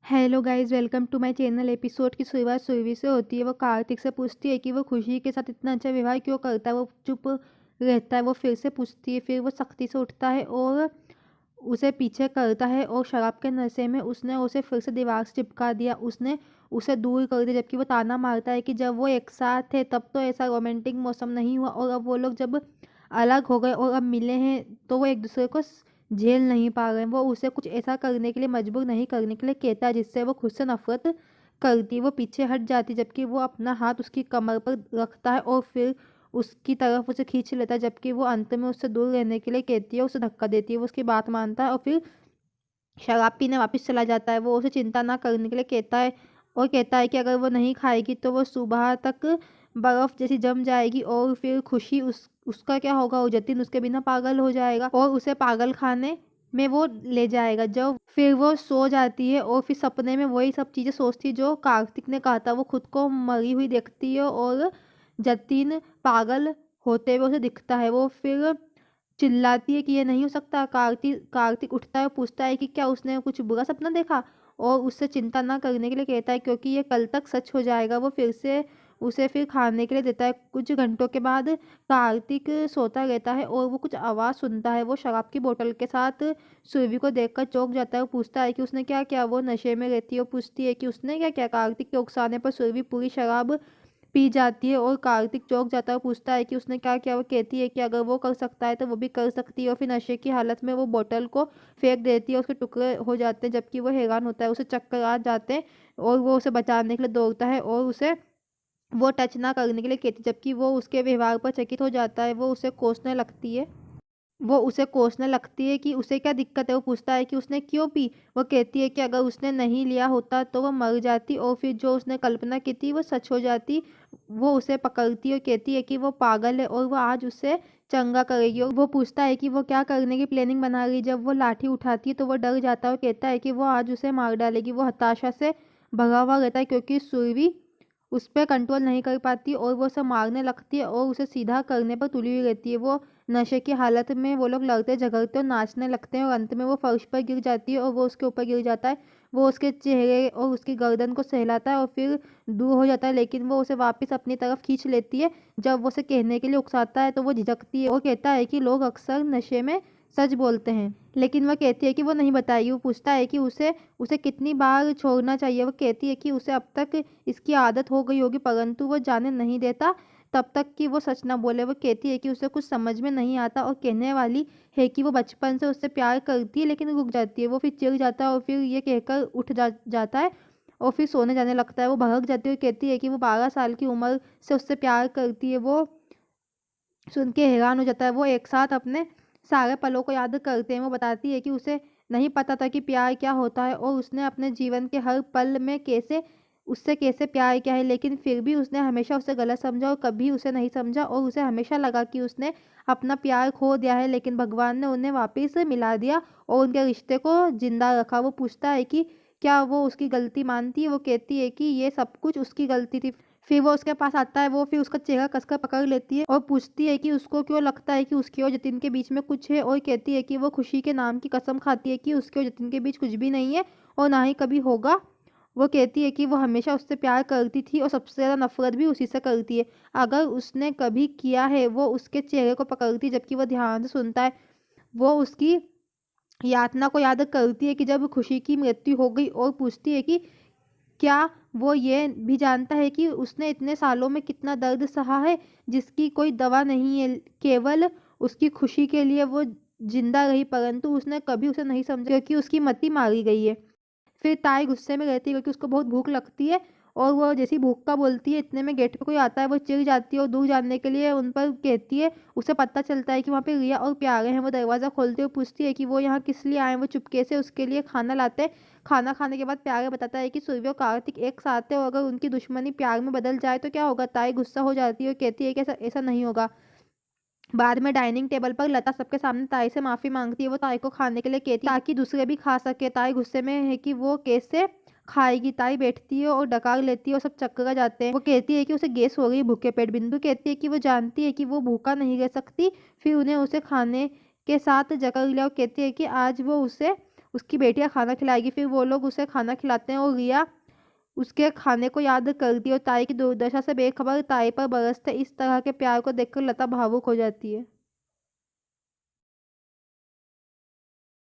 Hello guys, welcome to my channel. Episode की शुरुआत सुरभि से होती है। वो कार्तिक से पूछती है कि वो खुशी के साथ इतना अच्छा व्यवहार क्यों करता है। वो चुप रहता है। वो फिर से पूछती है, फिर वो सख्ती से उठता है और उसे पीछे करता है और शराब के नशे में उसने उसे फिर से दीवार से चिपका दिया। उसने उसे दूर कर दिया, जबकि वो ताना मारता है कि जब वो एक साथ थे तब तो ऐसा रोमांटिक मौसम नहीं हुआ, और अब वो लोग जब अलग हो गए और अब मिले हैं तो वो एक दूसरे को झेल नहीं पा रहे हैं। वो उसे कुछ ऐसा करने के लिए मजबूर नहीं करने के लिए कहता है जिससे वो खुद से नफरत करती। वो पीछे हट जाती जबकि वो अपना हाथ उसकी कमर पर रखता है और फिर उसकी तरफ उसे खींच लेता है, जबकि वो अंत में उससे दूर रहने के लिए कहती है, उसे धक्का देती है। वो उसकी बात मानता है और फिर शराब पीने वापस चला जाता है। वो उसे चिंता ना करने के लिए कहता है और कहता है कि अगर वो नहीं खाएगी तो वो सुबह तक बर्फ जैसी जम जाएगी और फिर खुशी उसका क्या होगा। वो जतिन उसके बिना पागल हो जाएगा और उसे पागल खाने में वो ले जाएगा। जब फिर वो सो जाती है और फिर सपने में वही सब चीजें सोचती है जो कार्तिक ने कहा था। वो खुद को मरी हुई देखती है और जतिन पागल होते हुए उसे दिखता है। वो फिर चिल्लाती है कि ये नहीं हो सकता। कार्तिक कार्तिक उठता है और पूछता है कि क्या उसने कुछ बुरा सपना देखा, और उससे चिंता ना करने के लिए कहता है क्योंकि ये कल तक सच हो जाएगा। वो फिर से उसे फिर खाने के लिए देता है। कुछ घंटों के बाद कार्तिक सोता रहता है और वो कुछ आवाज़ सुनता है। वो शराब की बोतल के साथ सुरभि को देखकर चौंक जाता है और पूछता है कि उसने क्या किया। वो नशे में रहती है और पूछती है कि उसने क्या किया। कार्तिक के उकसाने पर सुरभि पूरी शराब पी जाती है और कार्तिक चौंक जाता है और पूछता है कि उसने क्या किया। वो कहती है कि अगर वो कर सकता है तो वो भी कर सकती है, और फिर नशे की हालत में वो बोतल को फेंक देती है। उसके टुकड़े हो जाते हैं जबकि वो हैरान होता है। उसे चक्कर आ जाते हैं और वो उसे बचाने के लिए दौड़ता है और उसे वो टच ना करने के लिए कहती है, जबकि वो उसके व्यवहार पर चकित हो जाता है। वो उसे कोसने लगती है कि उसे क्या दिक्कत है। वो पूछता है कि उसने क्यों पी। वो कहती है कि अगर उसने नहीं लिया होता तो वो मर जाती और फिर जो उसने कल्पना की थी वो सच हो जाती। वो उसे पकड़ती और कहती है कि वो पागल है और वो आज उसे चंगा करेगी। और वो पूछता है कि वो क्या करने की प्लानिंग बना रही। जब वो लाठी उठाती है तो वो डर जाता है और कहता है कि वो आज उसे मार डालेगी। वो हताशा से भरा हुआ रहता है क्योंकि सुरभि उस पर कंट्रोल नहीं कर पाती और वो उसे मारने लगती है और उसे सीधा करने पर तुली हुई रहती है। वो नशे की हालत में वो लोग लड़ते झगड़ते और नाचने लगते हैं और अंत में वो फर्श पर गिर जाती है और वो उसके ऊपर गिर जाता है। वो उसके चेहरे और उसकी गर्दन को सहलाता है और फिर दूर हो जाता है, लेकिन वो उसे वापस अपनी तरफ खींच लेती है। जब वो उसे कहने के लिए उकसाता है तो वो झिझकती है और कहता है कि लोग अक्सर नशे में सच बोलते हैं, लेकिन वह कहती है कि वो नहीं बताएगी। वो पूछता है कि उसे उसे कितनी बार छोड़ना चाहिए। वो कहती है कि उसे अब तक इसकी आदत हो गई होगी, परंतु वो जाने नहीं देता तब तक कि वो सच ना बोले। वो कहती है कि उसे कुछ समझ में नहीं आता और कहने वाली है कि वो बचपन से उससे प्यार करती है, लेकिन रुक जाती है। वो फिर चिढ़ जाता है और फिर ये कहकर जाता है और फिर सोने जाने लगता है। वो भड़क जाती है और कहती है कि वो 12 साल की उम्र से उससे प्यार करती है। वो सुन के हैरान हो जाता है। वो एक साथ अपने सारे पलों को याद करते हैं। वो बताती है कि उसे नहीं पता था कि प्यार क्या होता है और उसने अपने जीवन के हर पल में कैसे प्यार किया है, लेकिन फिर भी उसने हमेशा उसे गलत समझा और कभी उसे नहीं समझा, और उसे हमेशा लगा कि उसने अपना प्यार खो दिया है, लेकिन भगवान ने उन्हें वापस मिला दिया और उनके रिश्ते को जिंदा रखा। वो पूछता है कि क्या वो उसकी गलती मानती है। वो कहती है कि ये सब कुछ उसकी गलती थी। फिर वो उसके पास आता है। वो फिर उसका चेहरा कसकर पकड़ लेती है और पूछती है कि उसको क्यों लगता है कि उसके और जतिन के बीच में कुछ है, और कहती है कि वो खुशी के नाम की कसम खाती है कि उसके और जतिन के बीच कुछ भी नहीं है और ना ही कभी होगा। वो कहती है कि वो हमेशा उससे प्यार करती थी और सबसे ज़्यादा नफरत भी उसी से करती है। अगर उसने कभी किया है। वो उसके चेहरे को पकड़ती जबकि वो ध्यान से सुनता है। वो उसकी यातना को याद करती है कि जब खुशी की मृत्यु हो गई, और पूछती है कि क्या वो ये भी जानता है कि उसने इतने सालों में कितना दर्द सहा है जिसकी कोई दवा नहीं है। केवल उसकी खुशी के लिए वो जिंदा रही, परंतु उसने कभी उसे नहीं समझा क्योंकि उसकी मति मारी गई है। फिर ताई गुस्से में रहती है क्योंकि उसको बहुत भूख लगती है, और वो जैसी भूख का बोलती है इतने में गेट पे कोई आता है। वो चिढ़ जाती है और दूर जाने के लिए उन पर कहती है। उसे पता चलता है कि वहाँ पे रिया और प्यारे हैं। वो दरवाज़ा खोलते हुए पूछती है कि वो यहाँ किस लिए आए हैं। वो चुपके से उसके लिए खाना लाते हैं। खाना खाने के बाद प्यारे बताता है कि सूर्य और कार्तिक एक साथ है और अगर उनकी दुश्मनी प्यार में बदल जाए तो क्या होगा। ताई गुस्सा हो जाती है और कहती है कि ऐसा ऐसा नहीं होगा। बाद में डाइनिंग टेबल पर लता सबके सामने ताई से माफी मांगती है। वो ताई को खाने के लिए कहती है ताकि दूसरे भी खा सके। ताई गुस्से में है कि वो कैसे खाएगी। ताई बैठती है और डकार लेती है और सब चक्कर जाते हैं। वो कहती है कि उसे गैस हो गई भूखे पेट। बिंदु कहती है कि वो जानती है कि वो भूखा नहीं रह सकती। फिर उन्हें उसे खाने के साथ जकड़ लिया और कहती है कि आज वो उसे उसकी बेटियां खाना खिलाएगी। फिर वो लोग उसे खाना खिलाते हैं और रिया उसके खाने को याद करती है और ताई की दुर्दशा से बेखबर ताई पर बरसते इस तरह के प्यार को देखकर लता भावुक हो जाती है।